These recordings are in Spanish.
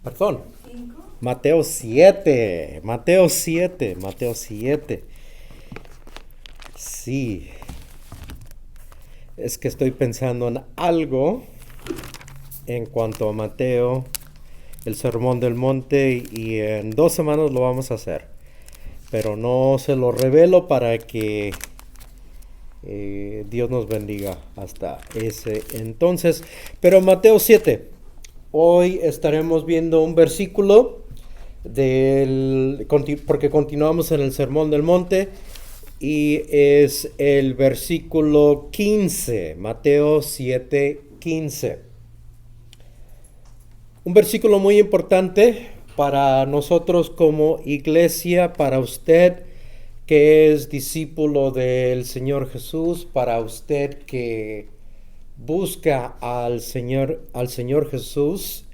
Perdón. Mateo 7, Mateo 7, Mateo 7. Sí, es que estoy pensando en algo en cuanto a Mateo, el Sermón del Monte, y en 2 semanas lo vamos a hacer. Pero no se lo revelo para que Dios nos bendiga hasta ese entonces. Pero Mateo 7, hoy estaremos viendo un versículo porque continuamos en el Sermón del Monte y es el versículo 15, Mateo 7, 15. Un versículo muy importante para nosotros como iglesia, para usted que es discípulo del Señor Jesús, para usted que busca al Señor Jesús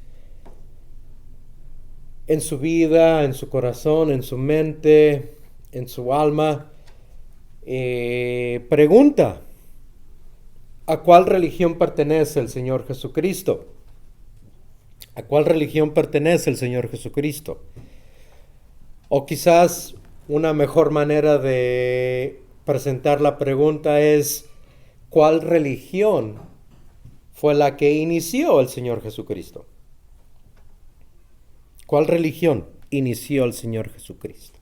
en su vida, en su corazón, en su mente, en su alma. Pregunta: ¿a cuál religión pertenece el Señor Jesucristo? ¿A cuál religión pertenece el Señor Jesucristo? O quizás una mejor manera de presentar la pregunta es: ¿cuál religión fue la que inició el Señor Jesucristo? ¿Cuál religión inició el Señor Jesucristo?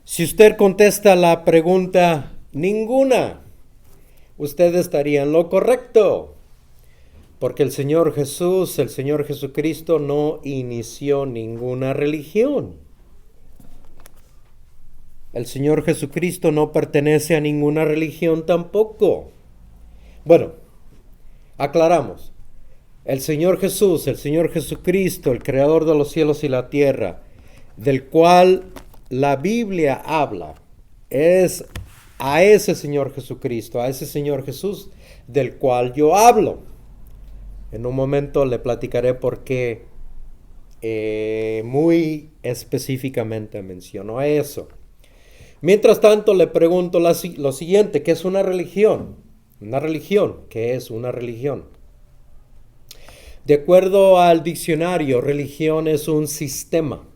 Si usted contesta la pregunta ninguna, usted estaría en lo correcto. Porque el Señor Jesús, el Señor Jesucristo, no inició ninguna religión. El Señor Jesucristo no pertenece a ninguna religión tampoco. Bueno, aclaramos. El Señor Jesús, el Señor Jesucristo, el Creador de los cielos y la tierra, del cual la Biblia habla, es a ese Señor Jesucristo, a ese Señor Jesús del cual yo hablo. En un momento le platicaré por qué muy específicamente menciono eso. Mientras tanto, le pregunto lo siguiente: ¿qué es una religión? Una religión, ¿qué es una religión? De acuerdo al diccionario, religión es un sistema.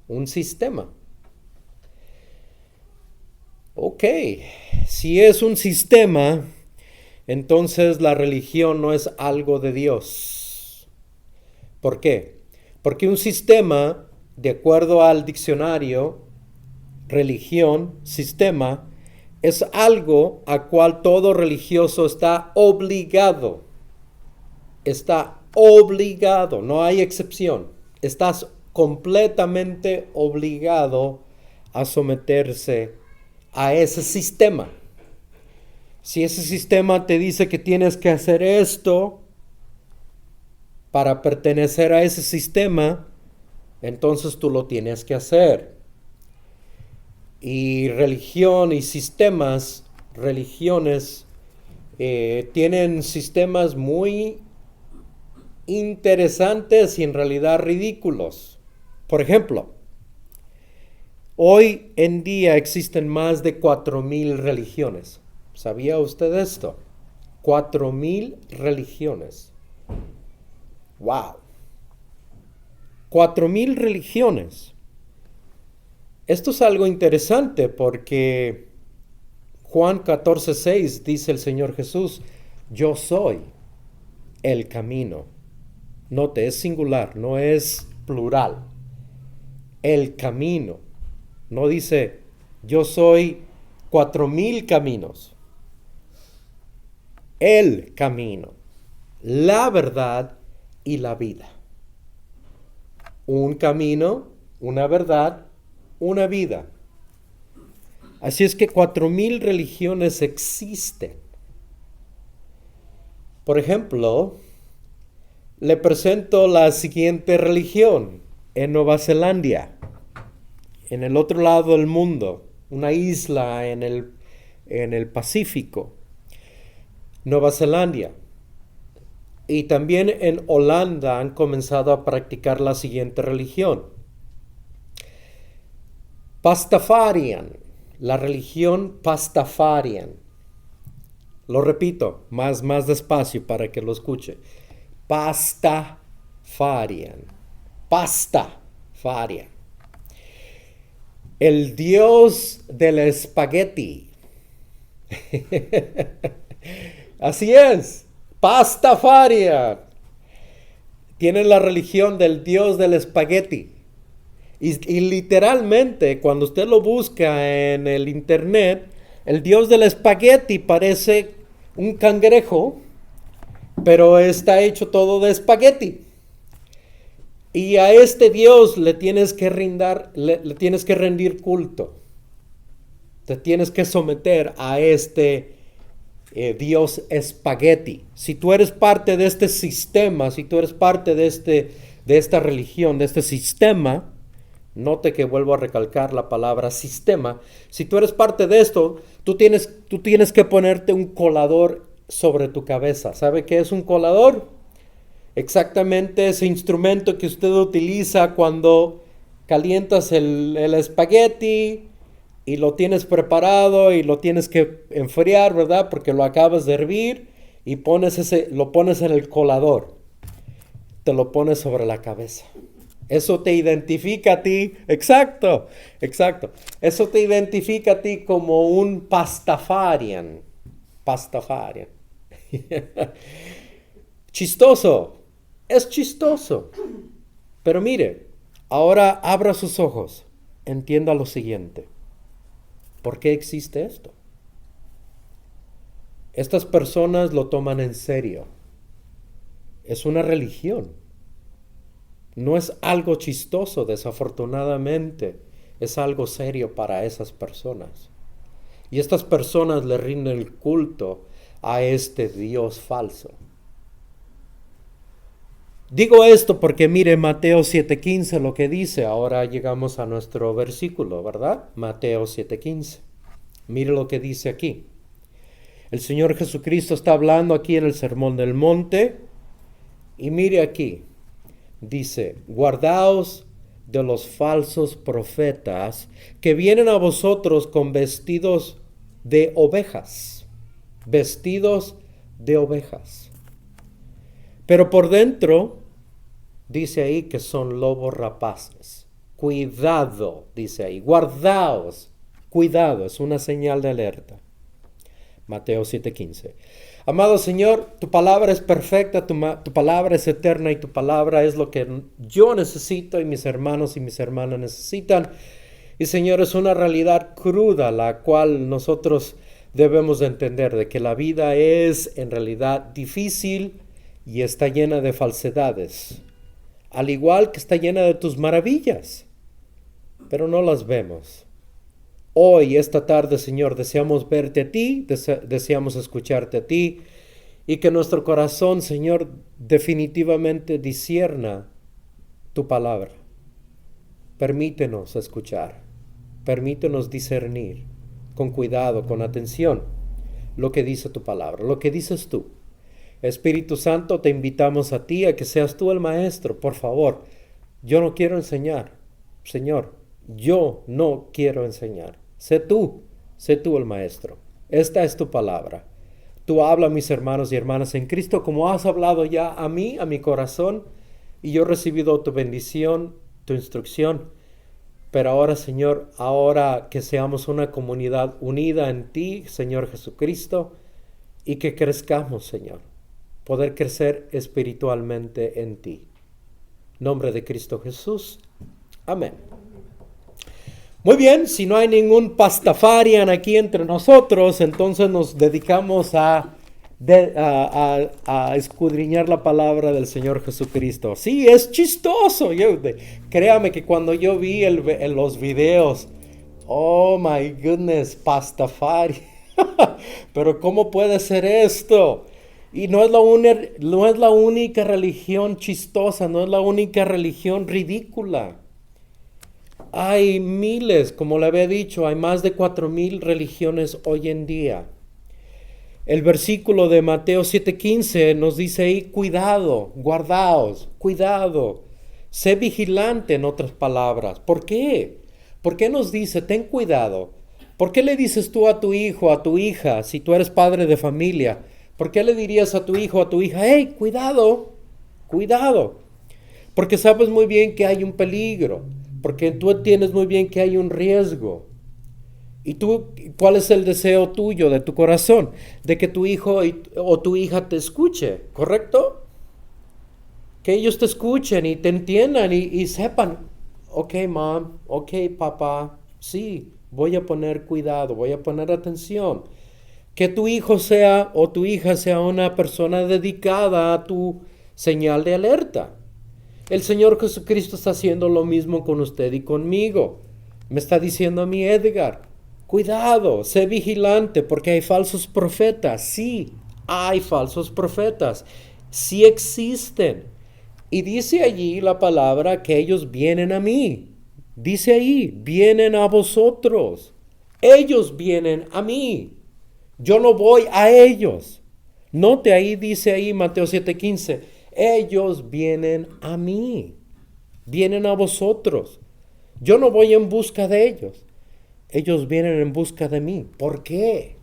Un sistema. Ok, si es un sistema, entonces la religión no es algo de Dios. ¿Por qué? Porque un sistema, de acuerdo al diccionario, religión, sistema, es algo a cual todo religioso está obligado. Está obligado, no hay excepción. Estás completamente obligado a someterse a ese sistema. Si ese sistema te dice que tienes que hacer esto para pertenecer a ese sistema, entonces tú lo tienes que hacer. Y religión y sistemas, religiones, tienen sistemas muy interesantes y en realidad ridículos. Por ejemplo, hoy en día existen más de 4,000 religiones. ¿Sabía usted esto? 4,000 religiones. ¡Wow! 4,000 religiones. Esto es algo interesante porque Juan 14:6 dice el Señor Jesús: yo soy el camino. Note, es singular, no es plural. El camino. No dice yo soy 4,000 caminos. El camino, la verdad y la vida. Un camino, una verdad, una vida. Así es que 4,000 religiones existen. Por ejemplo, le presento la siguiente religión en Nueva Zelanda, en el otro lado del mundo, una isla en el Pacífico. Nueva Zelanda. Y también en Holanda han comenzado a practicar la siguiente religión: Pastafarian, la religión Pastafarian. Lo repito, más despacio para que lo escuche. Pastafarian. Pastafarian. Pastafarian. El dios del espagueti. Así es. Pastafarian. Tienen la religión del dios del espagueti. Y literalmente, cuando usted lo busca en el internet, el dios del espagueti parece un cangrejo, pero está hecho todo de espagueti. Y a este Dios le tienes que rendir culto. Te tienes que someter a este Dios espagueti. Si tú eres parte de este sistema, si tú eres parte de esta religión, de este sistema, note que vuelvo a recalcar la palabra sistema. Si tú eres parte de esto, tú tienes que ponerte un colador sobre tu cabeza. ¿Sabe qué es un colador? Exactamente ese instrumento que usted utiliza cuando calientas el espagueti y lo tienes preparado y lo tienes que enfriar, ¿verdad? Porque lo acabas de hervir y lo pones en el colador. Te lo pones sobre la cabeza. Eso te identifica a ti, exacto. Eso te identifica a ti como un pastafarian. Chistoso, es chistoso. Pero mire, ahora abra sus ojos, entienda lo siguiente. ¿Por qué existe esto? Estas personas lo toman en serio. Es una religión. No es algo chistoso, desafortunadamente. Es algo serio para esas personas. Y estas personas le rinden el culto a este Dios falso. Digo esto porque mire Mateo 7:15 lo que dice. Ahora llegamos a nuestro versículo, ¿verdad? Mateo 7:15. Mire lo que dice aquí. El Señor Jesucristo está hablando aquí en el Sermón del Monte. Y mire aquí. Dice, guardaos de los falsos profetas que vienen a vosotros con vestidos de ovejas. Vestidos de ovejas. Pero por dentro, dice ahí que son lobos rapaces. Cuidado, dice ahí. Guardaos. Cuidado, es una señal de alerta. Mateo 7:15. Amado Señor, tu palabra es perfecta, tu palabra es eterna y tu palabra es lo que yo necesito y mis hermanos y mis hermanas necesitan. Y Señor, es una realidad cruda la cual nosotros debemos de entender, de que la vida es en realidad difícil y está llena de falsedades, al igual que está llena de tus maravillas, pero no las vemos. Hoy, esta tarde, Señor, deseamos verte a ti, deseamos escucharte a ti, y que nuestro corazón, Señor, definitivamente discierna tu palabra. Permítenos escuchar, permítenos discernir con cuidado, con atención, lo que dice tu palabra, lo que dices tú. Espíritu Santo, te invitamos a ti, a que seas tú el maestro, por favor. Yo no quiero enseñar, Señor, yo no quiero enseñar. Sé tú el maestro. Esta es tu palabra. Tú habla, mis hermanos y hermanas en Cristo, como has hablado ya a mí, a mi corazón, y yo he recibido tu bendición, tu instrucción. Pero ahora, Señor, ahora que seamos una comunidad unida en ti, Señor Jesucristo, y que crezcamos, Señor, poder crecer espiritualmente en ti. Nombre de Cristo Jesús. Amén. Muy bien, si no hay ningún pastafarian aquí entre nosotros, entonces nos dedicamos a escudriñar la palabra del Señor Jesucristo. Sí, es chistoso. Créame que cuando yo vi los videos, oh my goodness, pastafari. Pero ¿cómo puede ser esto? Y no es la única religión chistosa, no es la única religión ridícula. Hay miles, como le había dicho, hay más de 4,000 religiones hoy en día. El versículo de Mateo 7:15 nos dice ahí, cuidado, guardaos, cuidado, sé vigilante, en otras palabras. ¿Por qué? ¿Por qué nos dice, ten cuidado? ¿Por qué le dices tú a tu hijo, a tu hija, si tú eres padre de familia? ¿Por qué le dirías a tu hijo, a tu hija, hey, cuidado, cuidado? Porque sabes muy bien que hay un peligro, porque tú entiendes muy bien que hay un riesgo. ¿Y tú, cuál es el deseo tuyo, de tu corazón? De que tu hijo o tu hija te escuche, ¿correcto? Que ellos te escuchen y te entiendan y sepan, ok, mom, ok, papá, sí, voy a poner cuidado, voy a poner atención. Que tu hijo sea o tu hija sea una persona dedicada a tu señal de alerta. El Señor Jesucristo está haciendo lo mismo con usted y conmigo. Me está diciendo a mí, Edgar, cuidado, sé vigilante porque hay falsos profetas. Sí, hay falsos profetas. Sí existen. Y dice allí la palabra que ellos vienen a mí. Dice ahí, vienen a vosotros. Ellos vienen a mí. Yo no voy a ellos. Note ahí, dice ahí Mateo 7:15, ellos vienen a mí, vienen a vosotros. Yo no voy en busca de ellos. Ellos vienen en busca de mí. ¿Por qué?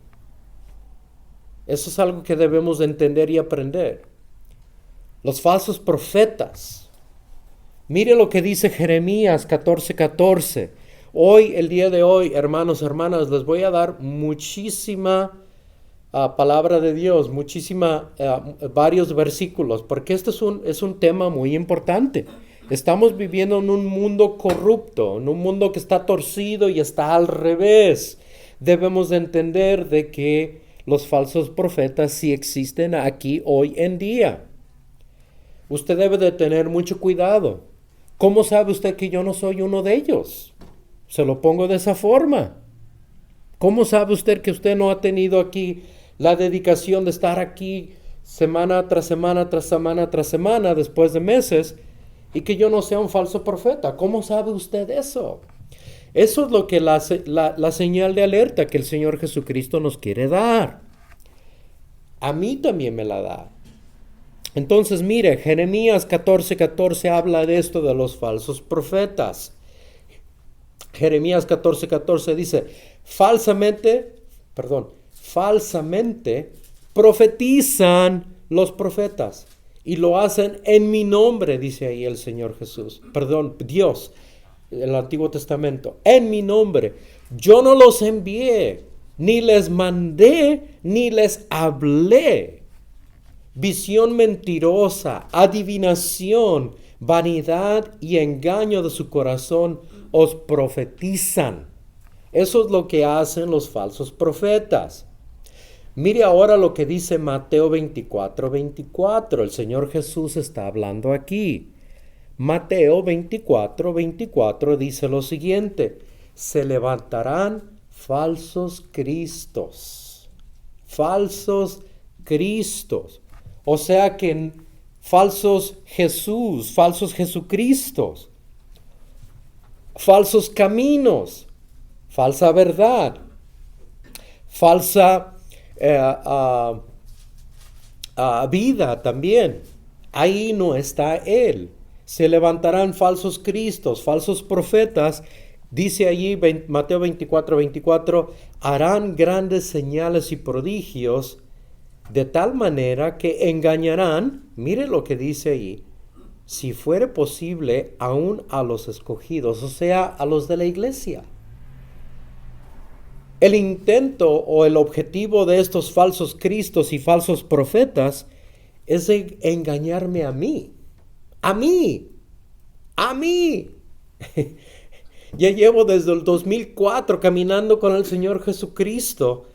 Eso es algo que debemos de entender y aprender. Los falsos profetas. Mire lo que dice Jeremías 14:14. Hoy, el día de hoy, hermanos, hermanas, les voy a dar muchísima palabra de Dios, varios versículos, porque este es un tema muy importante. Estamos viviendo en un mundo corrupto, en un mundo que está torcido y está al revés. Debemos de entender de que los falsos profetas sí existen aquí hoy en día. Usted debe de tener mucho cuidado. ¿Cómo sabe usted que yo no soy uno de ellos? Se lo pongo de esa forma. ¿Cómo sabe usted que usted no ha tenido aquí la dedicación de estar aquí semana tras semana, tras semana, tras semana, después de meses, y que yo no sea un falso profeta? ¿Cómo sabe usted eso? Eso es lo que la señal de alerta que el Señor Jesucristo nos quiere dar. A mí también me la da. Entonces, mire, Jeremías 14:14 habla de esto de los falsos profetas. Jeremías 14:14 dice, falsamente profetizan los profetas y lo hacen en mi nombre, dice ahí el Señor Jesús, Dios, el Antiguo Testamento, en mi nombre. Yo no los envié, ni les mandé, ni les hablé. Visión mentirosa, adivinación, vanidad y engaño de su corazón os profetizan. Eso es lo que hacen los falsos profetas. Mire ahora lo que dice Mateo 24:24. El Señor Jesús está hablando aquí. Mateo 24:24 dice lo siguiente: se levantarán falsos cristos. Falsos cristos. O sea que falsos Jesús, falsos Jesucristos, falsos caminos, falsa verdad, falsa vida también. Ahí no está Él. Se levantarán falsos cristos, falsos profetas. Dice allí Mateo 24:24, harán grandes señales y prodigios, de tal manera que engañarán, mire lo que dice ahí, si fuere posible, aún a los escogidos, o sea, a los de la iglesia. El intento o el objetivo de estos falsos cristos y falsos profetas es engañarme a mí. A mí. A mí. Ya llevo desde el 2004 caminando con el Señor Jesucristo.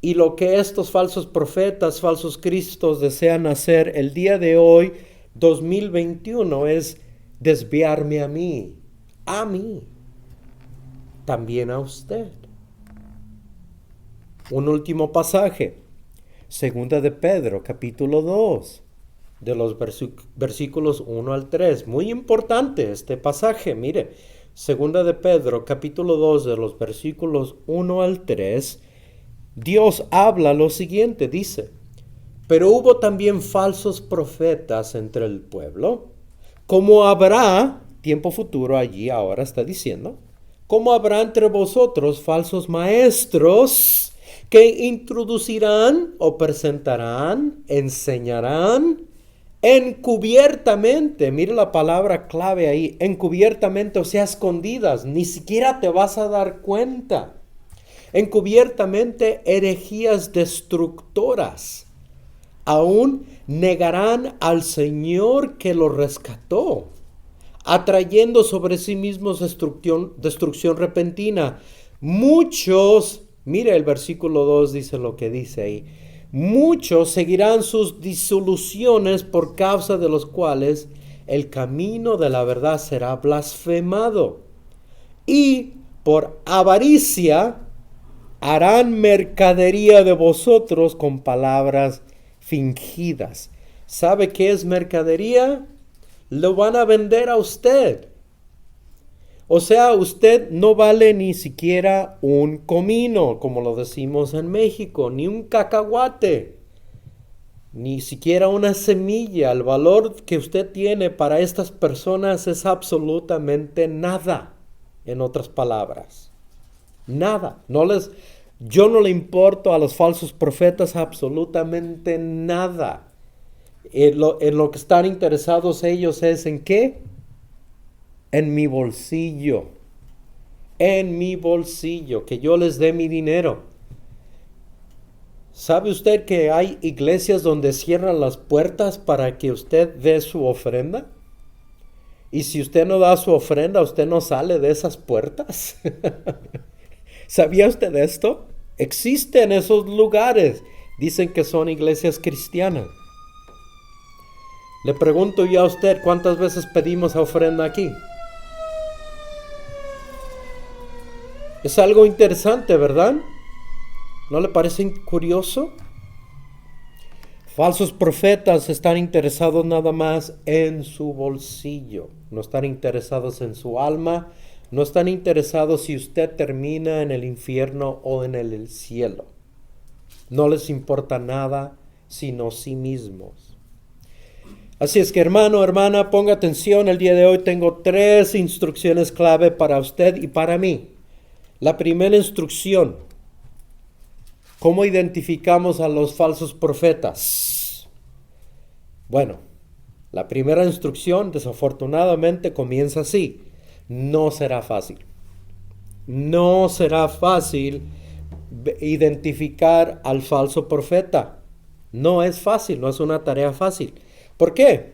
Y lo que estos falsos profetas, falsos cristos desean hacer el día de hoy, 2021, es desviarme a mí, también a usted. Un último pasaje, Segunda de Pedro, capítulo 2, de los versículos 1 al 3. Muy importante este pasaje, mire, Segunda de Pedro, capítulo 2, de los versículos 1 al 3, Dios habla lo siguiente, dice, pero hubo también falsos profetas entre el pueblo, como habrá, tiempo futuro allí ahora está diciendo, como habrá entre vosotros falsos maestros que introducirán o presentarán, enseñarán encubiertamente, mire la palabra clave ahí, encubiertamente, o sea, escondidas, ni siquiera te vas a dar cuenta. Encubiertamente herejías destructoras. Aún negarán al Señor que los rescató, atrayendo sobre sí mismos destrucción repentina. Muchos, mire el versículo 2 dice lo que dice ahí. Muchos seguirán sus disoluciones por causa de los cuales el camino de la verdad será blasfemado. Y por avaricia harán mercadería de vosotros con palabras fingidas. ¿Sabe qué es mercadería? Lo van a vender a usted. O sea, usted no vale ni siquiera un comino, como lo decimos en México, ni un cacahuate, ni siquiera una semilla. El valor que usted tiene para estas personas es absolutamente nada, en otras palabras. Nada. Yo no le importo a los falsos profetas absolutamente nada. En lo que están interesados ellos es ¿en qué? En mi bolsillo. En mi bolsillo. Que yo les dé mi dinero. ¿Sabe usted que hay iglesias donde cierran las puertas para que usted dé su ofrenda? Y si usted no da su ofrenda, usted no sale de esas puertas. ¿Sabía usted esto? Existen esos lugares. Dicen que son iglesias cristianas. Le pregunto yo a usted, ¿cuántas veces pedimos ofrenda aquí? Es algo interesante, ¿verdad? ¿No le parece curioso? Falsos profetas están interesados nada más en su bolsillo. No están interesados en su alma. No están interesados si usted termina en el infierno o en el cielo. No les importa nada sino sí mismos. Así es que hermano, hermana, ponga atención. El día de hoy tengo 3 instrucciones clave para usted y para mí. La primera instrucción: ¿cómo identificamos a los falsos profetas? Bueno, la primera instrucción desafortunadamente comienza así. No será fácil. No será fácil identificar al falso profeta. No es fácil, no es una tarea fácil. ¿Por qué?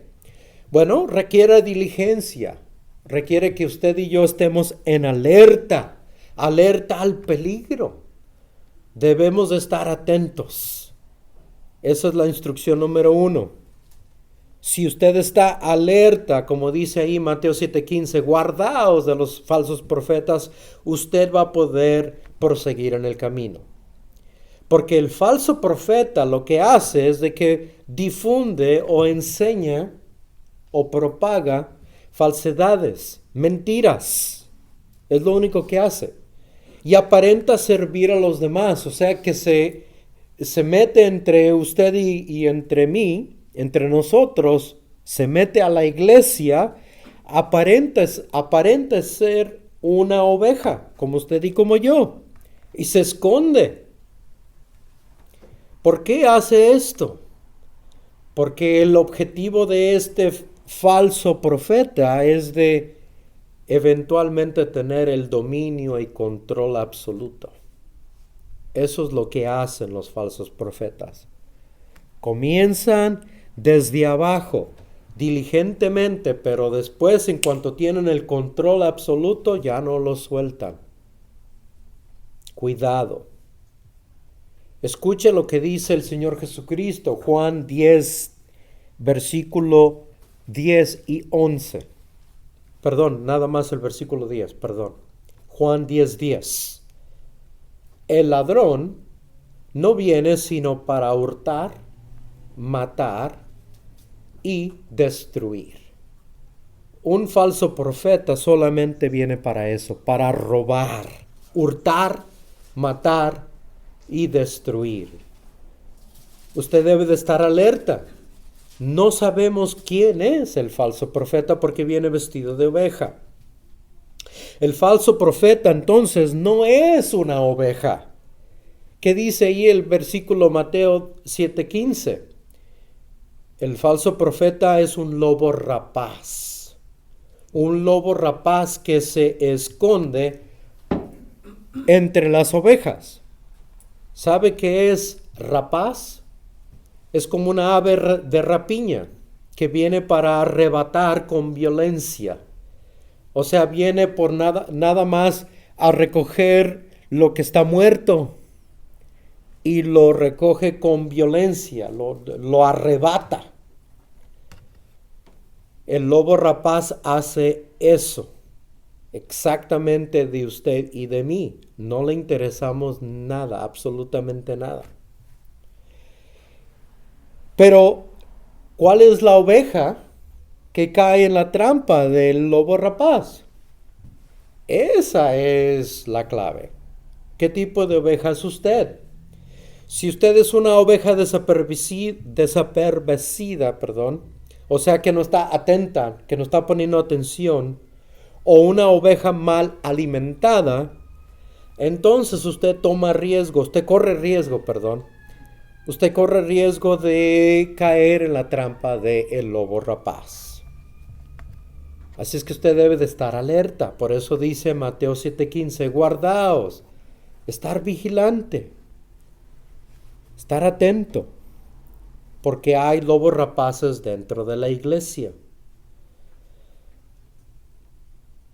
Bueno, requiere diligencia. Requiere que usted y yo estemos en alerta. Alerta al peligro. Debemos de estar atentos. Esa es la instrucción número 1. Si usted está alerta, como dice ahí Mateo 7:15, guardaos de los falsos profetas, usted va a poder proseguir en el camino. Porque el falso profeta lo que hace es de que difunde o enseña o propaga falsedades, mentiras. Es lo único que hace. Y aparenta servir a los demás, o sea que se mete entre usted y entre mí, entre nosotros, se mete a la iglesia, aparenta ser una oveja, como usted y como yo, y se esconde. ¿Por qué hace esto? Porque el objetivo de este falso profeta es de eventualmente tener el dominio y control absoluto. Eso es lo que hacen los falsos profetas. Comienzan desde abajo, diligentemente, pero después, en cuanto tienen el control absoluto, ya no lo sueltan. Cuidado. Escuche lo que dice el Señor Jesucristo, Juan 10, versículo 10 y 11. Perdón, nada más el versículo 10, perdón. Juan 10:10. El ladrón no viene sino para hurtar, matar y destruir. Un falso profeta solamente viene para eso, para robar, hurtar, matar y destruir. Usted debe de estar alerta. No sabemos quién es el falso profeta porque viene vestido de oveja. El falso profeta entonces no es una oveja. ¿Qué dice ahí el versículo Mateo 7:15? El falso profeta es un lobo rapaz. Un lobo rapaz que se esconde entre las ovejas. ¿Sabe qué es rapaz? Es como una ave de rapiña que viene para arrebatar con violencia. O sea, viene por nada más a recoger lo que está muerto y lo recoge con violencia, lo arrebata. El lobo rapaz hace eso exactamente de usted y de mí. No le interesamos nada, absolutamente nada. Pero, ¿cuál es la oveja que cae en la trampa del lobo rapaz? Esa es la clave. ¿Qué tipo de oveja es usted? Si usted es una oveja desapercibida, o sea que no está atenta, que no está poniendo atención, o una oveja mal alimentada, entonces usted corre riesgo, Usted corre riesgo de caer en la trampa del lobo rapaz. Así es que usted debe de estar alerta. Por eso dice Mateo 7:15, guardaos, estar vigilante, estar atento, porque hay lobos rapaces dentro de la iglesia.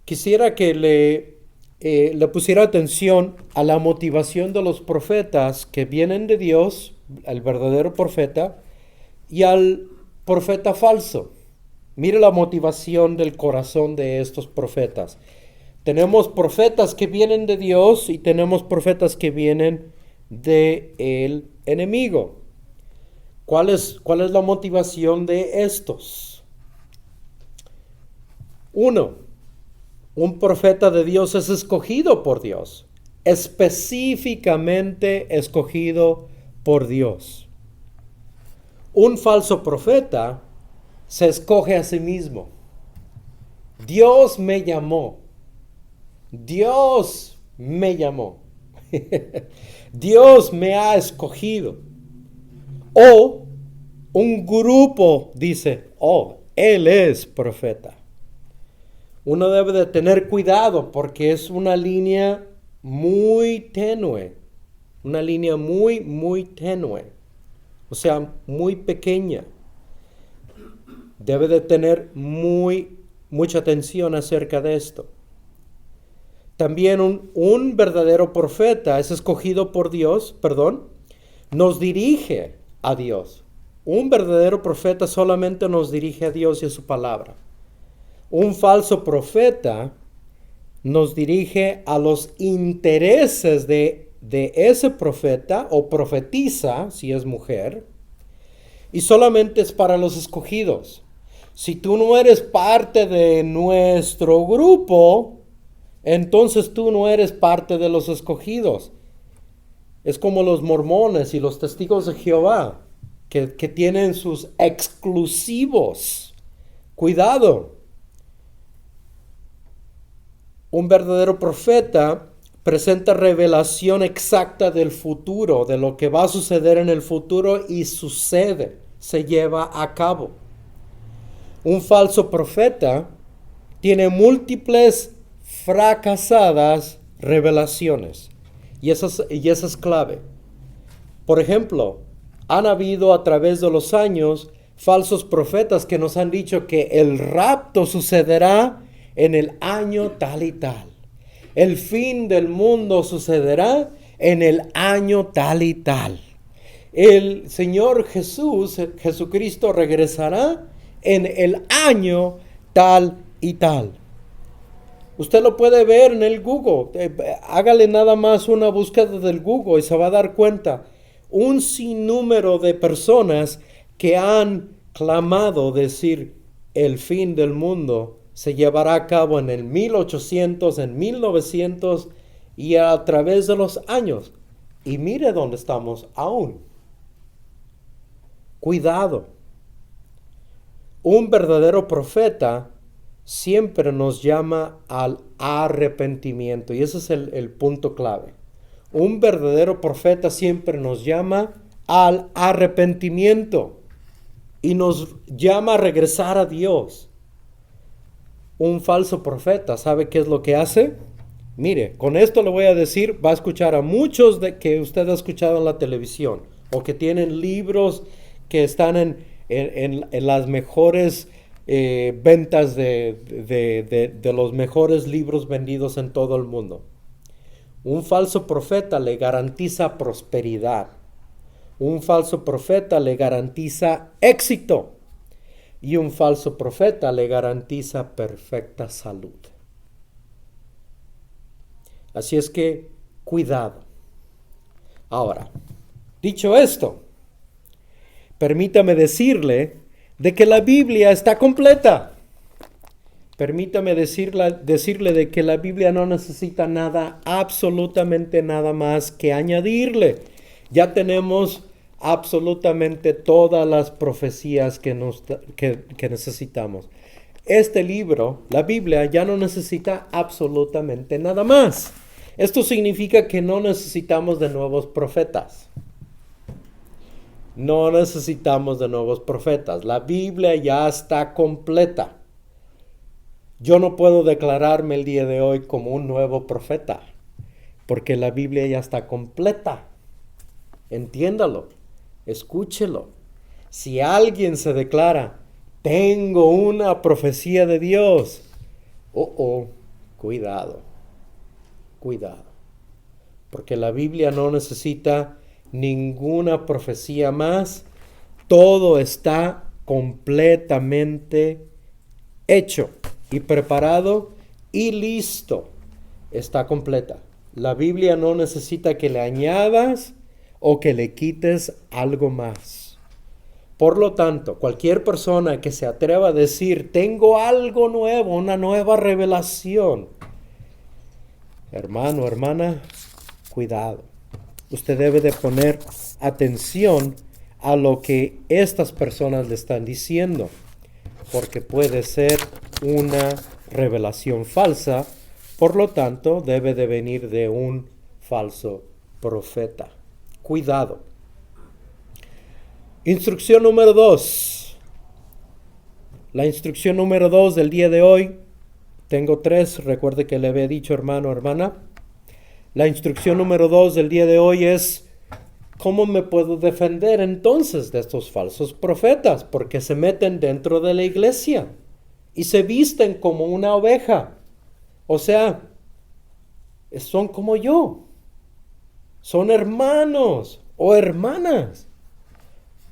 Quisiera que le pusiera atención a la motivación de los profetas que vienen de Dios, al verdadero profeta, y al profeta falso. Mire la motivación del corazón de estos profetas. Tenemos profetas que vienen de Dios y tenemos profetas que vienen del enemigo. ¿Cuál es la motivación de estos? Uno, un profeta de Dios es escogido por Dios, específicamente escogido por Dios. Un falso profeta se escoge a sí mismo. Dios me llamó. Dios me llamó. Dios me ha escogido. O un grupo dice, él es profeta. Uno debe de tener cuidado porque es una línea muy tenue. Una línea muy, muy tenue. O sea, muy pequeña. Debe de tener mucha atención acerca de esto. También un verdadero profeta es escogido por Dios, nos dirige a Dios. Un verdadero profeta solamente nos dirige a Dios y a su palabra. Un falso profeta nos dirige a los intereses de ese profeta o profetiza, si es mujer, y solamente es para los escogidos. Si tú no eres parte de nuestro grupo, entonces tú no eres parte de los escogidos. Es como los mormones y los testigos de Jehová, que tienen sus exclusivos. Cuidado. Un verdadero profeta presenta revelación exacta del futuro, de lo que va a suceder en el futuro y sucede, se lleva a cabo. Un falso profeta tiene múltiples fracasadas revelaciones y esa es clave. Por ejemplo, han habido a través de los años falsos profetas que nos han dicho que el rapto sucederá en el año tal y tal. El fin del mundo sucederá en el año tal y tal. El Señor Jesucristo regresará en el año tal y tal. Usted lo puede ver en el Google. Hágale nada más una búsqueda del Google y se va a dar cuenta. Un sinnúmero de personas que han clamado decir el fin del mundo se llevará a cabo en el 1800, en 1900 y a través de los años. Y mire dónde estamos aún. Cuidado. Un verdadero profeta siempre nos llama al arrepentimiento. Y ese es el punto clave. Un verdadero profeta siempre nos llama al arrepentimiento. y nos llama a regresar a Dios. Un falso profeta, ¿sabe qué es lo que hace? Mire, con esto le voy a decir, va a escuchar a muchos de que usted ha escuchado en la televisión o que tienen libros que están en las mejores ventas de los mejores libros vendidos en todo el mundo. Un falso profeta le garantiza prosperidad. Un falso profeta le garantiza éxito. Y un falso profeta le garantiza perfecta salud. Así es que, cuidado. Ahora, dicho esto, permítame decirle de que la Biblia está completa. Permítame decirle de que la Biblia no necesita nada, absolutamente nada más que añadirle. Ya tenemos absolutamente todas las profecías que necesitamos. Este libro, la Biblia, ya no necesita absolutamente nada más. Esto significa que no necesitamos de nuevos profetas. No necesitamos de nuevos profetas. La Biblia ya está completa. Yo no puedo declararme el día de hoy como un nuevo profeta, porque la Biblia ya está completa. Entiéndalo, escúchelo. Si alguien se declara, tengo una profecía de Dios, cuidado, porque la Biblia no necesita ninguna profecía más. Todo está completamente hecho y preparado y listo. Está completa. La Biblia no necesita que le añadas o que le quites algo más. Por lo tanto, cualquier persona que se atreva a decir, tengo algo nuevo, una nueva revelación, hermano, hermana, cuidado. Usted debe de poner atención a lo que estas personas le están diciendo, porque puede ser una revelación falsa, por lo tanto debe de venir de un falso profeta. Cuidado. Instrucción número 2. La instrucción número 2 del día de hoy, tengo 3, recuerde que le había dicho hermano, hermana. La instrucción número 2 del día de hoy es, ¿cómo me puedo defender entonces de estos falsos profetas? Porque se meten dentro de la iglesia y se visten como una oveja. O sea, son como yo. Son hermanos o hermanas.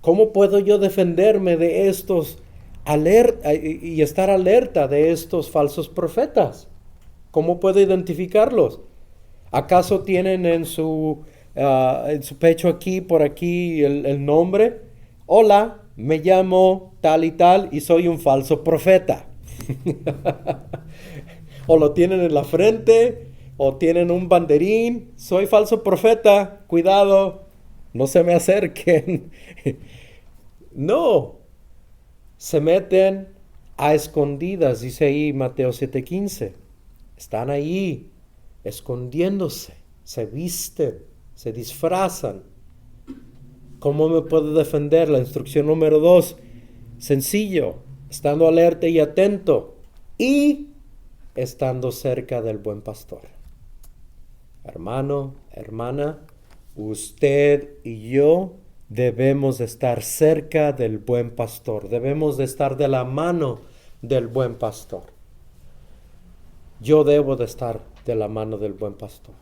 ¿Cómo puedo yo defenderme de estos y estar alerta de estos falsos profetas? ¿Cómo puedo identificarlos? ¿Acaso tienen en su pecho aquí, por aquí, el nombre? Hola, me llamo tal y soy un falso profeta. O lo tienen en la frente, o tienen un banderín, soy falso profeta, cuidado, no se me acerquen. No, se meten a escondidas, dice ahí Mateo 7:15. Están ahí, escondiéndose, se visten, se disfrazan. ¿Cómo me puedo defender? La instrucción número 2, sencillo, estando alerta y atento y estando cerca del buen pastor. Hermano, hermana, usted y yo debemos de estar cerca del buen pastor, debemos de estar de la mano del buen pastor. Yo debo de estar de la mano del buen pastor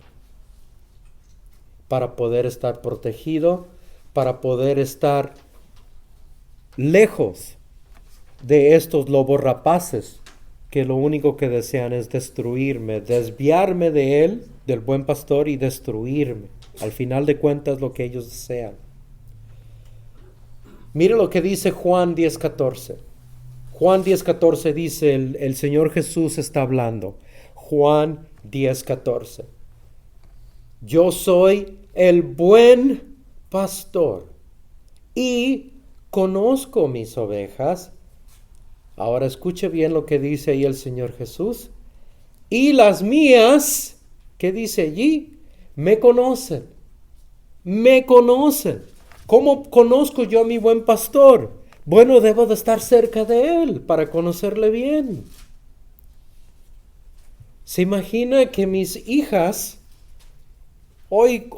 para poder estar protegido, para poder estar lejos de estos lobos rapaces que lo único que desean es destruirme, desviarme de él, del buen pastor, y destruirme. Al final de cuentas, lo que ellos desean. Mire lo que dice Juan 10:14. Juan 10:14 dice, el Señor Jesús está hablando. Juan 10:14. Yo soy el buen pastor y conozco mis ovejas. Ahora escuche bien lo que dice ahí el Señor Jesús. Y las mías, ¿qué dice allí? Me conocen. Me conocen. ¿Cómo conozco yo a mi buen pastor? Bueno, debo de estar cerca de Él para conocerle bien. ¿Se imagina que mis hijas, hoy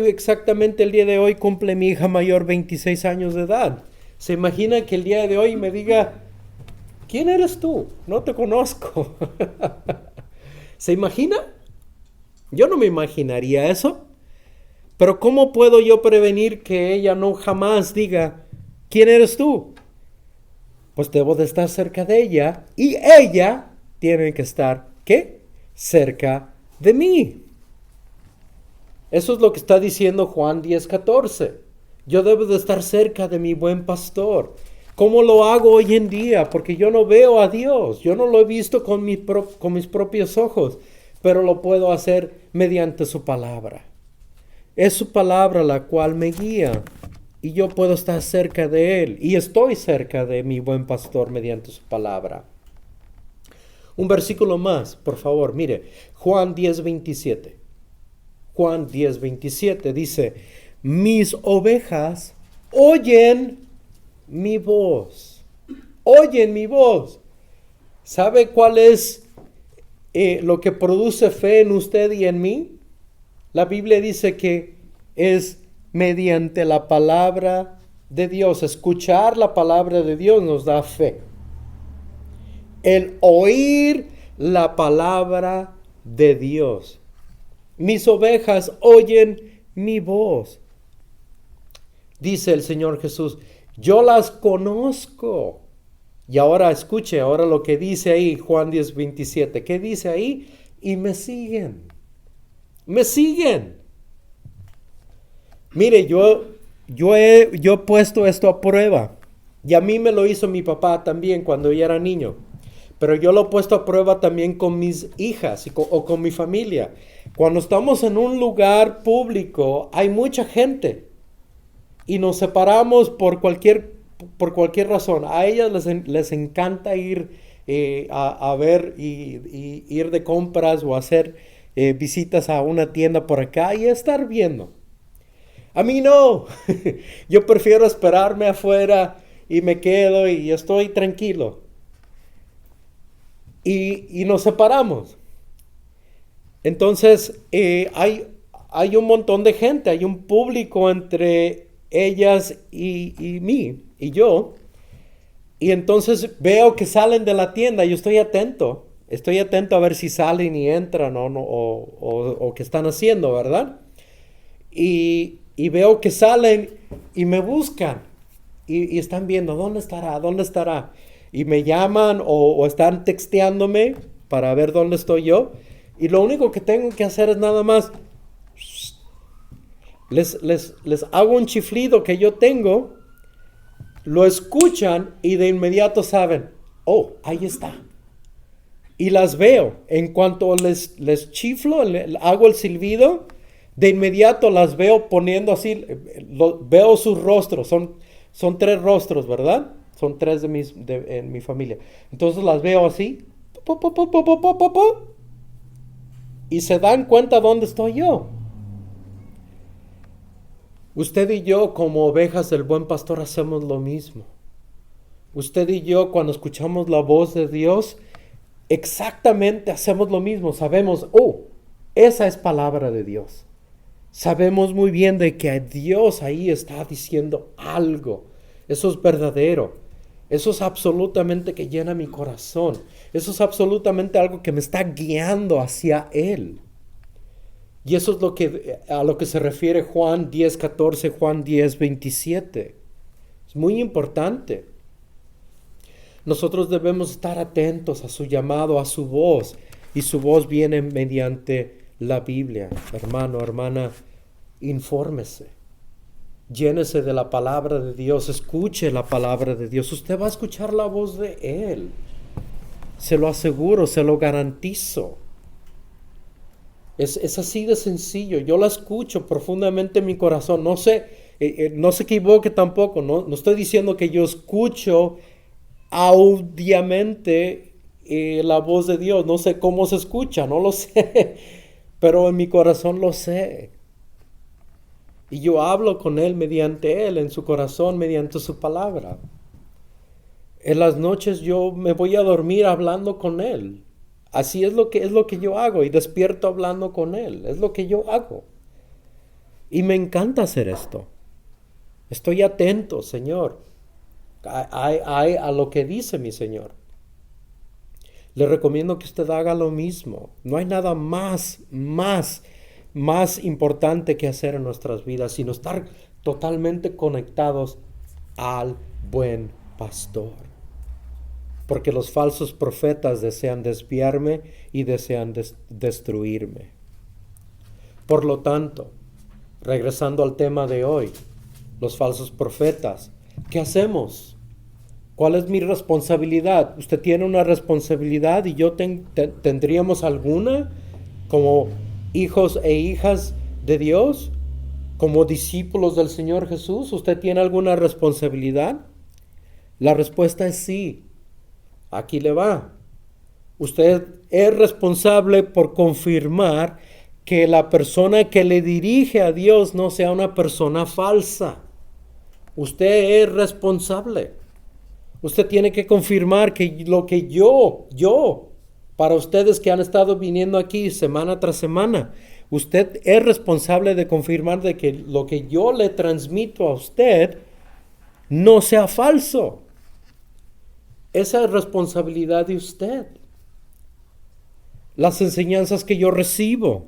exactamente el día de hoy cumple mi hija mayor 26 años de edad? ¿Se imagina que el día de hoy me diga, ¿quién eres tú? No te conozco. ¿Se imagina? Yo no me imaginaría eso. Pero ¿cómo puedo yo prevenir que ella no jamás diga, ¿quién eres tú? Pues debo de estar cerca de ella y ella tiene que estar, ¿qué? Cerca de mí. Eso es lo que está diciendo Juan 10:14. Yo debo de estar cerca de mi buen pastor. ¿Cómo lo hago hoy en día? Porque yo no veo a Dios. Yo no lo he visto con mis propios ojos, pero lo puedo hacer mediante su palabra. Es su palabra la cual me guía y yo puedo estar cerca de Él y estoy cerca de mi buen pastor mediante su palabra. Un versículo más, por favor, mire, Juan 10:27. Juan 10:27 dice, mis ovejas oyen mi voz. Oyen mi voz. ¿Sabe cuál es lo que produce fe en usted y en mí? La Biblia dice que es mediante la palabra de Dios. Escuchar la palabra de Dios nos da fe. El oír la palabra de Dios. Mis ovejas oyen mi voz. Dice el Señor Jesús, yo las conozco. Y ahora escuche, ahora lo que dice ahí Juan 10:27. ¿Qué dice ahí? Y me siguen. Me siguen. Mire, yo he puesto esto a prueba. Y a mí me lo hizo mi papá también cuando yo era niño. Pero yo lo he puesto a prueba también con mis hijas o con mi familia. Cuando estamos en un lugar público, hay mucha gente. Y nos separamos por cualquier razón. A ellas les encanta ir a ver y ir de compras o hacer visitas a una tienda por acá y estar viendo. A mí no. Yo prefiero esperarme afuera y me quedo y estoy tranquilo. Y nos separamos. Entonces hay un montón de gente, hay un público entre ellas y mí y yo. Y entonces veo que salen de la tienda y yo estoy atento. Estoy atento a ver si salen y entran o qué están haciendo, ¿verdad? Y veo que salen y me buscan. Y están viendo, ¿dónde estará? ¿Dónde estará? Y me llaman o están texteándome para ver dónde estoy yo. Y lo único que tengo que hacer es nada más. Les hago un chiflido que yo tengo. Lo escuchan y de inmediato saben, oh, ahí está. Y las veo. En cuanto les chiflo, hago el silbido, de inmediato las veo poniendo así, veo sus rostros. Son 3 rostros, ¿verdad? Son 3 en mi familia. Entonces las veo así. Y se dan cuenta dónde estoy yo. Usted y yo, como ovejas del buen pastor, hacemos lo mismo. Usted y yo, cuando escuchamos la voz de Dios, exactamente hacemos lo mismo. Sabemos, oh, esa es palabra de Dios. Sabemos muy bien de que Dios ahí está diciendo algo. Eso es verdadero. Eso es absolutamente que llena mi corazón. Eso es absolutamente algo que me está guiando hacia Él. Y eso es a lo que se refiere Juan 10:14, Juan 10:27. Es muy importante. Nosotros debemos estar atentos a su llamado, a su voz. Y su voz viene mediante la Biblia. Hermano, hermana, infórmese. Llénese de la palabra de Dios. Escuche la palabra de Dios. Usted va a escuchar la voz de Él. Se lo aseguro, se lo garantizo. Es así de sencillo. Yo la escucho profundamente en mi corazón. No se equivoque tampoco. No estoy diciendo que yo escucho audiamente la voz de Dios. No sé cómo se escucha, no lo sé. Pero en mi corazón lo sé. Y yo hablo con Él mediante Él, en su corazón mediante su palabra. En las noches yo me voy a dormir hablando con Él. Así es lo que yo hago y despierto hablando con Él. Es lo que yo hago. Y me encanta hacer esto. Estoy atento, Señor, a lo que dice mi Señor. Le recomiendo que usted haga lo mismo. No hay nada más importante que hacer en nuestras vidas, sino estar totalmente conectados al buen pastor. Porque los falsos profetas desean desviarme y desean destruirme. Por lo tanto, regresando al tema de hoy, los falsos profetas, ¿qué hacemos? ¿Cuál es mi responsabilidad? Usted tiene una responsabilidad y yo tendríamos alguna como hijos e hijas de Dios, como discípulos del Señor Jesús. ¿Usted tiene alguna responsabilidad? La respuesta es sí. Aquí le va. Usted es responsable por confirmar que la persona que le dirige a Dios no sea una persona falsa. Usted es responsable. Usted tiene que confirmar que lo que para ustedes que han estado viniendo aquí semana tras semana, usted es responsable de confirmar de que lo que yo le transmito a usted no sea falso. Esa es responsabilidad de usted. Las enseñanzas que yo recibo,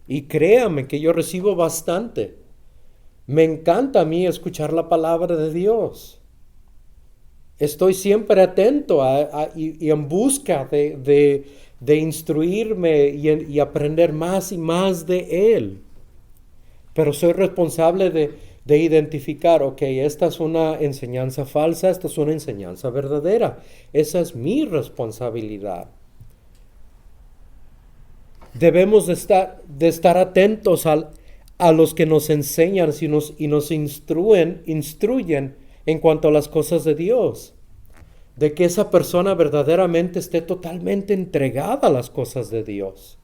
y créame que yo recibo bastante, me encanta a mí escuchar la palabra de Dios. Estoy siempre atento y en busca de instruirme y aprender más y más de Él. Pero soy responsable de identificar, ok, esta es una enseñanza falsa, esta es una enseñanza verdadera. Esa es mi responsabilidad. Debemos de estar atentos a los que nos enseñan y nos instruyen en cuanto a las cosas de Dios, de que esa persona verdaderamente esté totalmente entregada a las cosas de Dios,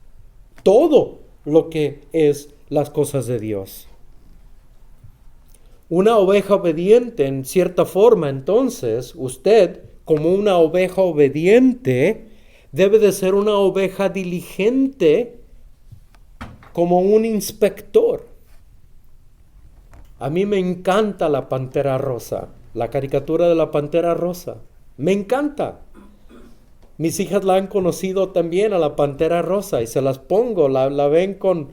todo lo que es las cosas de Dios. Una oveja obediente, en cierta forma, entonces, usted, como una oveja obediente, debe de ser una oveja diligente como un inspector. A mí me encanta la Pantera Rosa, la caricatura de la Pantera Rosa. Me encanta. Mis hijas la han conocido también a la Pantera Rosa y se las pongo, la ven con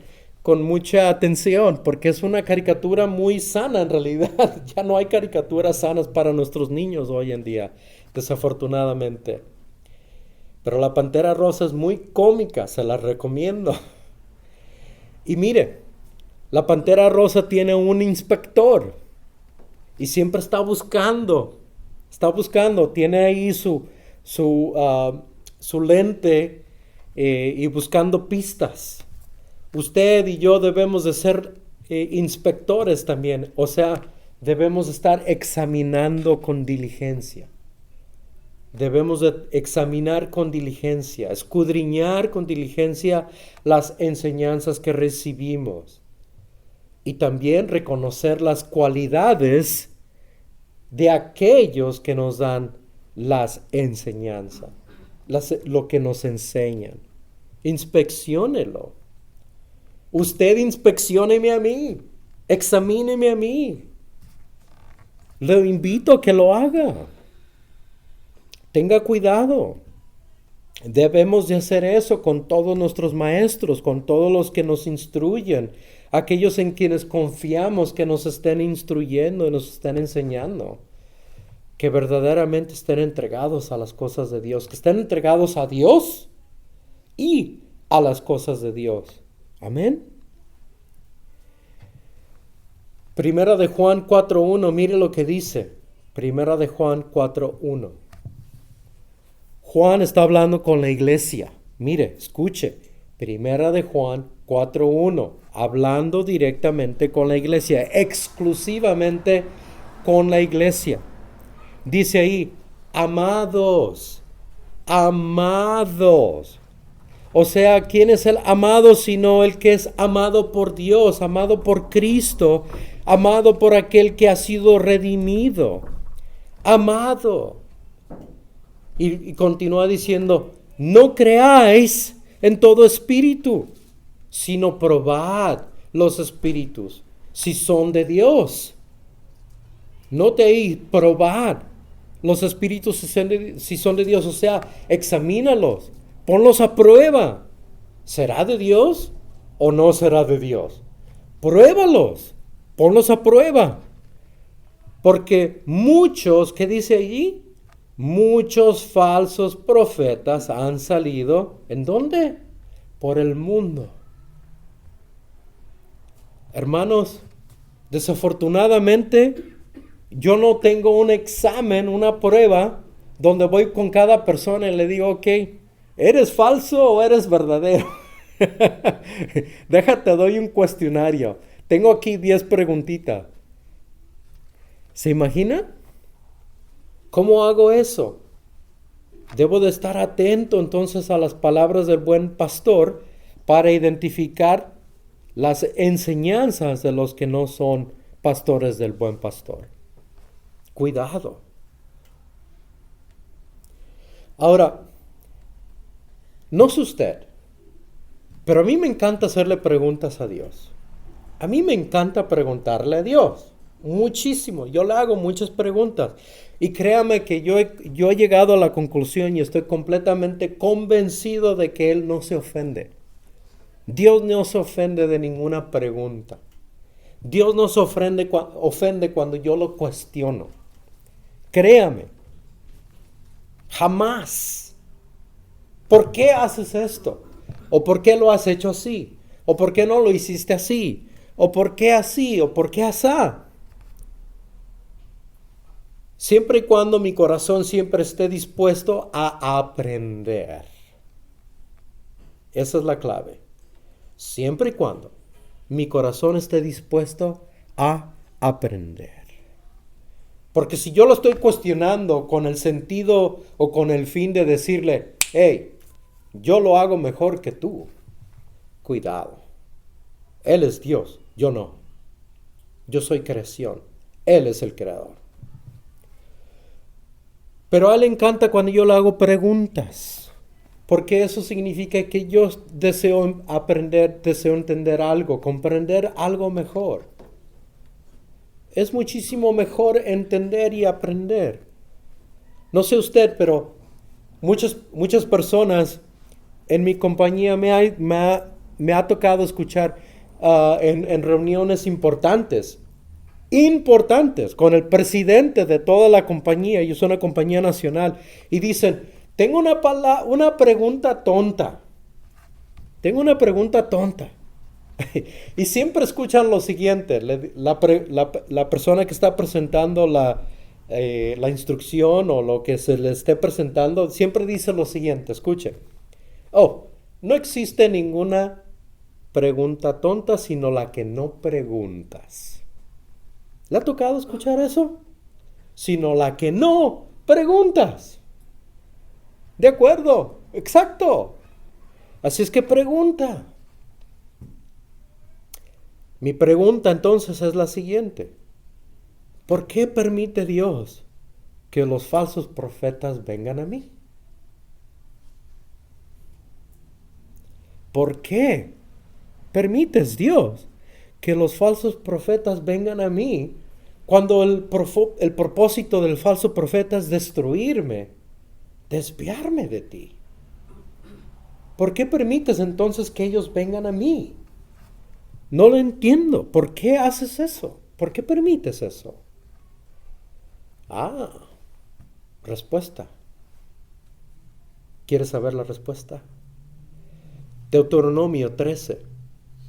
mucha atención porque es una caricatura muy sana en realidad. Ya no hay caricaturas sanas para nuestros niños hoy en día, desafortunadamente. Pero la Pantera Rosa es muy cómica, se la recomiendo. Y mire, la Pantera Rosa tiene un inspector y siempre está buscando, tiene ahí su lente y buscando pistas. Usted y yo debemos de ser inspectores también, o sea, debemos estar examinando con diligencia. Debemos de examinar con diligencia, escudriñar con diligencia las enseñanzas que recibimos. Y también reconocer las cualidades de aquellos que nos dan las enseñanzas, lo que nos enseñan. Inspecciónelo. Usted inspeccióneme a mí, examíneme a mí. Le invito a que lo haga. Tenga cuidado. Debemos de hacer eso con todos nuestros maestros, con todos los que nos instruyen, aquellos en quienes confiamos que nos estén instruyendo y nos estén enseñando, que verdaderamente estén entregados a las cosas de Dios, que estén entregados a Dios y a las cosas de Dios. Amén. Primera de Juan 4:1, mire lo que dice. Primera de Juan 4:1. Juan está hablando con la iglesia. Mire, escuche. Primera de Juan 4:1, hablando directamente con la iglesia, exclusivamente con la iglesia. Dice ahí, amados, amados. O sea, ¿quién es el amado sino el que es amado por Dios, amado por Cristo, amado por aquel que ha sido redimido? Amado. Y continúa diciendo, no creáis en todo espíritu, sino probad los espíritus, si son de Dios. Note ahí, probad los espíritus si son de Dios, o sea, examínalos, ponlos a prueba. ¿Será de Dios o no será de Dios? Pruébalos, ponlos a prueba. Porque muchos, ¿qué dice allí? Muchos falsos profetas han salido, ¿en dónde? Por el mundo. Hermanos, desafortunadamente, yo no tengo un examen, una prueba, donde voy con cada persona y le digo, ok, ¿eres falso o eres verdadero? Déjate, doy un cuestionario. Tengo aquí 10 preguntitas. ¿Se imagina? ¿Cómo hago eso? Debo de estar atento entonces a las palabras del buen pastor para identificar las enseñanzas de los que no son pastores del buen pastor. Cuidado. Ahora, no sé usted, pero a mí me encanta hacerle preguntas a Dios. A mí me encanta preguntarle a Dios. Muchísimo. Yo le hago muchas preguntas. Y créame que yo he llegado a la conclusión y estoy completamente convencido de que Él no se ofende. Dios no se ofende de ninguna pregunta. Dios no se ofende cuando yo lo cuestiono. Créame. Jamás. ¿Por qué haces esto? ¿O por qué lo has hecho así? ¿O por qué no lo hiciste así? ¿O por qué así? ¿O por qué asá? Siempre y cuando mi corazón siempre esté dispuesto a aprender. Esa es la clave. Siempre y cuando mi corazón esté dispuesto a aprender. Porque si yo lo estoy cuestionando con el sentido o con el fin de decirle, hey, yo lo hago mejor que tú, cuidado. Él es Dios, yo no. Yo soy creación, Él es el creador. Pero a Él le encanta cuando yo le hago preguntas, porque eso significa que yo deseo aprender, deseo entender algo, comprender algo mejor. Es muchísimo mejor entender y aprender. No sé usted, pero muchas personas en mi compañía me ha tocado escuchar en reuniones importantes con el presidente de toda la compañía, y es una compañía nacional, y dicen, tengo una pregunta tonta. Tengo una pregunta tonta. Y siempre escuchan lo siguiente, la persona que está presentando la instrucción o lo que se le esté presentando, siempre dice lo siguiente, escuche. Oh, no existe ninguna pregunta tonta, sino la que no preguntas. ¿Le ha tocado escuchar eso? Sino la que no preguntas. De acuerdo, exacto. Así es que pregunta. Mi pregunta entonces es la siguiente. ¿Por qué permite Dios que los falsos profetas vengan a mí? ¿Por qué permites, Dios, que los falsos profetas vengan a mí cuando el propósito del falso profeta es destruirme, desviarme de ti? ¿Por qué permites entonces que ellos vengan a mí? No lo entiendo. ¿Por qué haces eso? ¿Por qué permites eso? Respuesta. ¿Quieres saber la respuesta? Deuteronomio 13,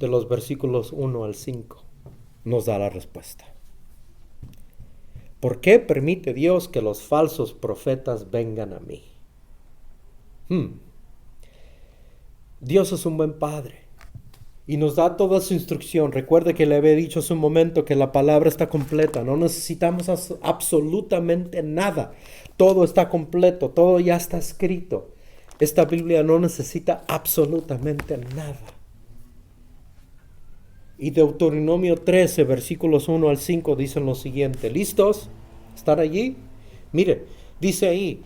de los versículos 1 al 5, nos da la respuesta. ¿Por qué permite Dios que los falsos profetas vengan a mí? Dios es un buen Padre y nos da toda su instrucción. Recuerde que le había dicho hace un momento que la palabra está completa. No necesitamos absolutamente nada. Todo está completo, todo ya está escrito. Esta Biblia no necesita absolutamente nada. Y Deuteronomio 13, versículos 1 al 5 dicen lo siguiente. ¿Listos? ¿Están allí? Mire, dice ahí,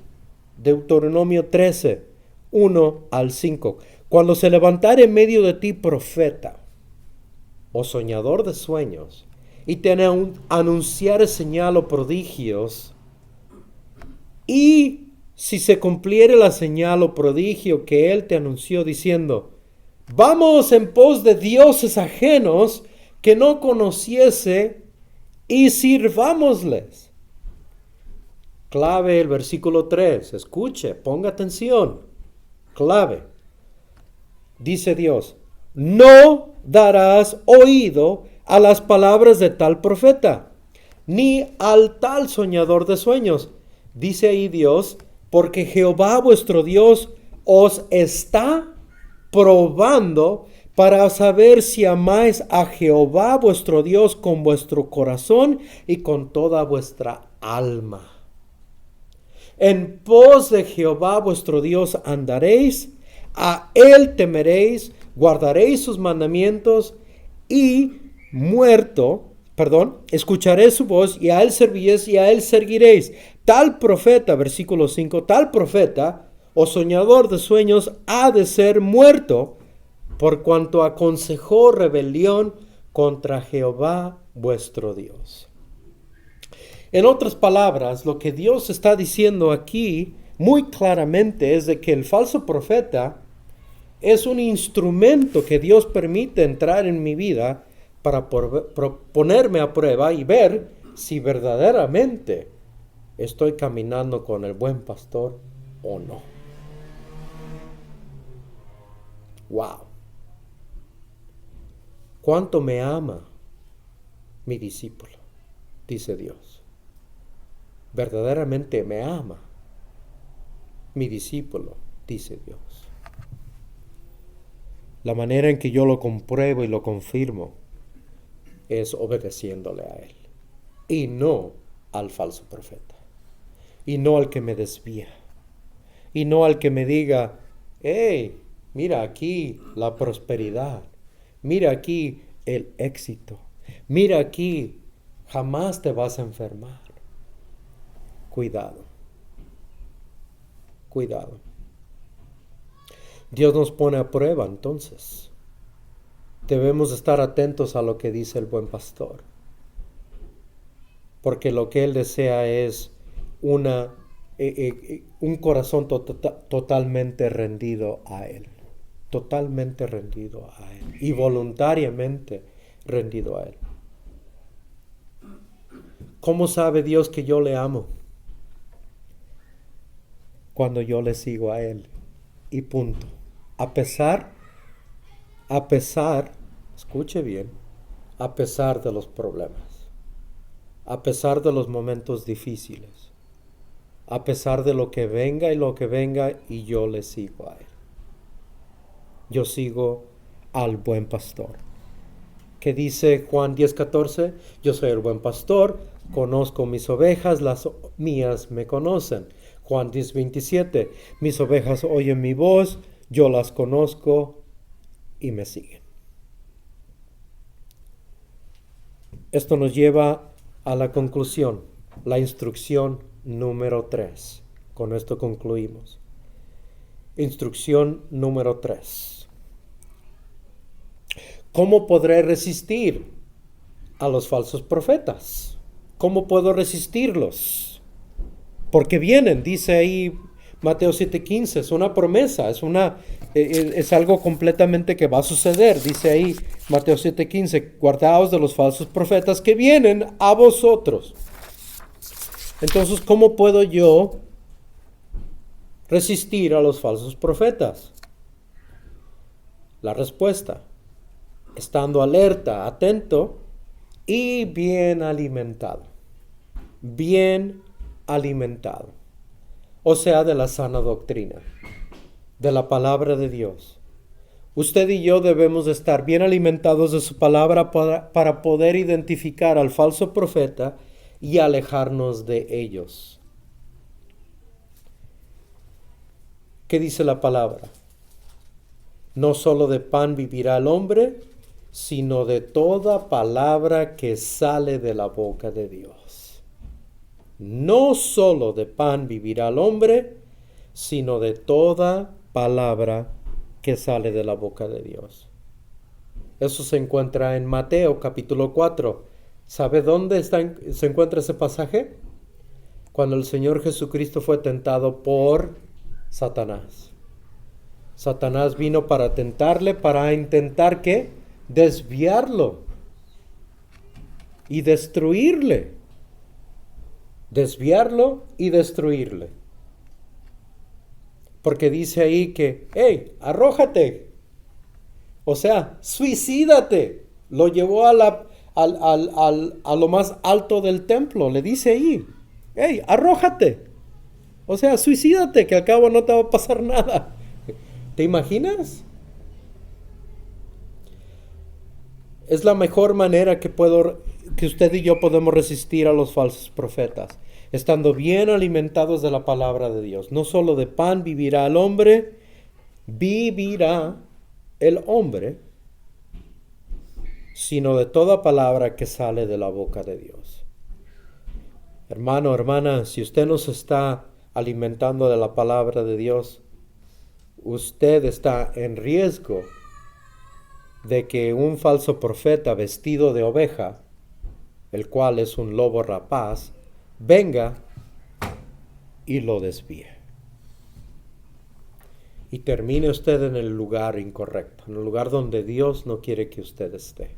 Deuteronomio 13, 1 al 5. Cuando se levantare en medio de ti profeta o soñador de sueños, y te anunciare señal o prodigios, y si se cumpliere la señal o prodigio que él te anunció diciendo, vamos en pos de dioses ajenos que no conociese y sirvámosles. Clave el versículo 3, escuche, ponga atención. Clave. Dice Dios, no darás oído a las palabras de tal profeta, ni al tal soñador de sueños. Dice ahí Dios, porque Jehová vuestro Dios os está probando para saber si amáis a Jehová vuestro Dios con vuestro corazón y con toda vuestra alma. En pos de Jehová vuestro Dios andaréis, a él temeréis, guardaréis sus mandamientos y escucharéis su voz y a él serviréis y a él seguiréis. Tal profeta, versículo 5, tal profeta o soñador de sueños ha de ser muerto por cuanto aconsejó rebelión contra Jehová vuestro Dios. En otras palabras, lo que Dios está diciendo aquí muy claramente es de que el falso profeta es un instrumento que Dios permite entrar en mi vida para ponerme a prueba y ver si verdaderamente estoy caminando con el buen pastor o no. Wow. ¿Cuánto me ama mi discípulo? Dice Dios. Verdaderamente me ama mi discípulo, dice Dios. La manera en que yo lo compruebo y lo confirmo es obedeciéndole a él y no al falso profeta y no al que me desvía y no al que me diga, hey, mira aquí la prosperidad, mira aquí el éxito, mira aquí jamás te vas a enfermar. Cuidado, cuidado. Dios nos pone a prueba entonces. Debemos estar atentos a lo que dice el buen pastor. Porque lo que Él desea es un corazón totalmente rendido a Él. Totalmente rendido a Él. Y voluntariamente rendido a Él. ¿Cómo sabe Dios que yo le amo? Cuando yo le sigo a Él. Y punto. A pesar, escuche bien, a pesar de los problemas, a pesar de los momentos difíciles, a pesar de lo que venga y yo le sigo a Él. Yo sigo al buen pastor. ¿Qué dice Juan 10:14? Yo soy el buen pastor, conozco mis ovejas, las mías me conocen. Juan 10:27, mis ovejas oyen mi voz, yo las conozco y me siguen. Esto nos lleva a la conclusión, la instrucción número 3. Con esto concluimos. Instrucción número 3. ¿Cómo podré resistir a los falsos profetas? ¿Cómo puedo resistirlos? Porque vienen, dice ahí Mateo 7:15, es una promesa, es algo completamente que va a suceder. Dice ahí Mateo 7:15, guardaos de los falsos profetas que vienen a vosotros. Entonces, ¿cómo puedo yo resistir a los falsos profetas? La respuesta, estando alerta, atento y bien alimentado. Bien alimentado. O sea, de la sana doctrina, de la palabra de Dios. Usted y yo debemos estar bien alimentados de su palabra para poder identificar al falso profeta y alejarnos de ellos. ¿Qué dice la palabra? No solo de pan vivirá el hombre, sino de toda palabra que sale de la boca de Dios. No solo de pan vivirá el hombre, sino de toda palabra que sale de la boca de Dios. Eso se encuentra en Mateo capítulo 4. ¿Sabe dónde se encuentra ese pasaje? Cuando el Señor Jesucristo fue tentado por Satanás. Satanás vino para tentarle, para intentar ¿qué? Desviarlo y destruirle. Desviarlo y destruirle. Porque dice ahí que, hey, arrójate. O sea, suicídate. Lo llevó a lo más alto del templo. Le dice ahí, hey, arrójate. O sea, suicídate, que al cabo no te va a pasar nada. ¿Te imaginas? Es la mejor manera que usted y yo podemos resistir a los falsos profetas, estando bien alimentados de la palabra de Dios. No solo de pan vivirá el hombre, sino de toda palabra que sale de la boca de Dios. Hermano, hermana, si usted no se está alimentando de la palabra de Dios, usted está en riesgo de que un falso profeta vestido de oveja, el cual es un lobo rapaz, venga y lo desvíe. Y termine usted en el lugar incorrecto, en el lugar donde Dios no quiere que usted esté.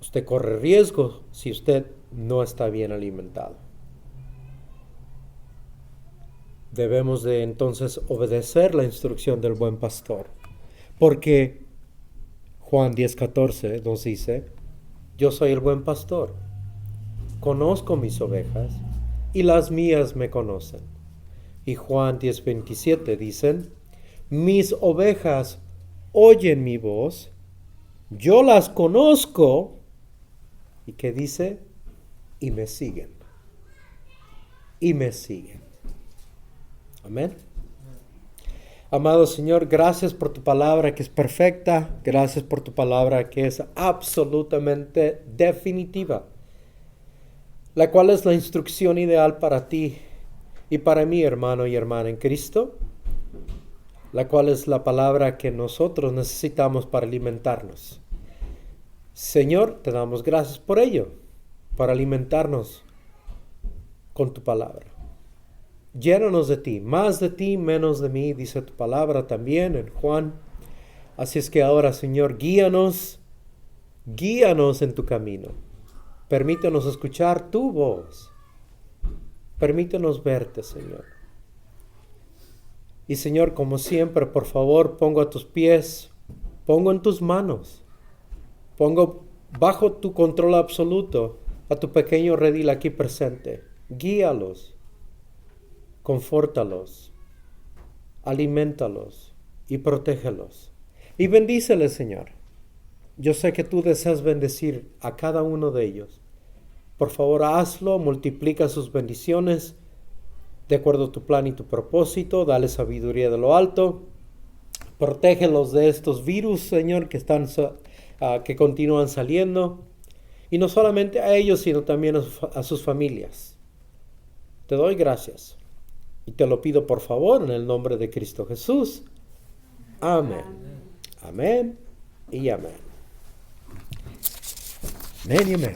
Usted corre riesgo si usted no está bien alimentado. Debemos de entonces obedecer la instrucción del buen pastor. Porque Juan 10:14 nos dice, yo soy el buen pastor, conozco mis ovejas y las mías me conocen. Y Juan 10:27 dicen, mis ovejas oyen mi voz, yo las conozco, y que dice, y me siguen. Y me siguen. Amén. Amado Señor, gracias por tu palabra que es perfecta, gracias por tu palabra que es absolutamente definitiva, la cual es la instrucción ideal para ti y para mí, hermano y hermana en Cristo, la cual es la palabra que nosotros necesitamos para alimentarnos. Señor, te damos gracias por ello, para alimentarnos con tu palabra. Llénanos de ti, más de ti, menos de mí, dice tu palabra también en Juan. Así es que ahora, Señor, guíanos en tu camino. Permítenos escuchar tu voz. Permítenos verte, Señor. Y Señor, como siempre, por favor, pongo a tus pies, pongo en tus manos, pongo bajo tu control absoluto a tu pequeño redil aquí presente. Guíalos. Confórtalos, aliméntalos y protégelos. Y bendíceles, Señor. Yo sé que tú deseas bendecir a cada uno de ellos. Por favor, hazlo, multiplica sus bendiciones de acuerdo a tu plan y tu propósito. Dale sabiduría de lo alto. Protégelos de estos virus, Señor, que continúan saliendo. Y no solamente a ellos, sino también a sus familias. Te doy gracias. Y te lo pido por favor en el nombre de Cristo Jesús. Amén. Amén y amén. Amén y amén.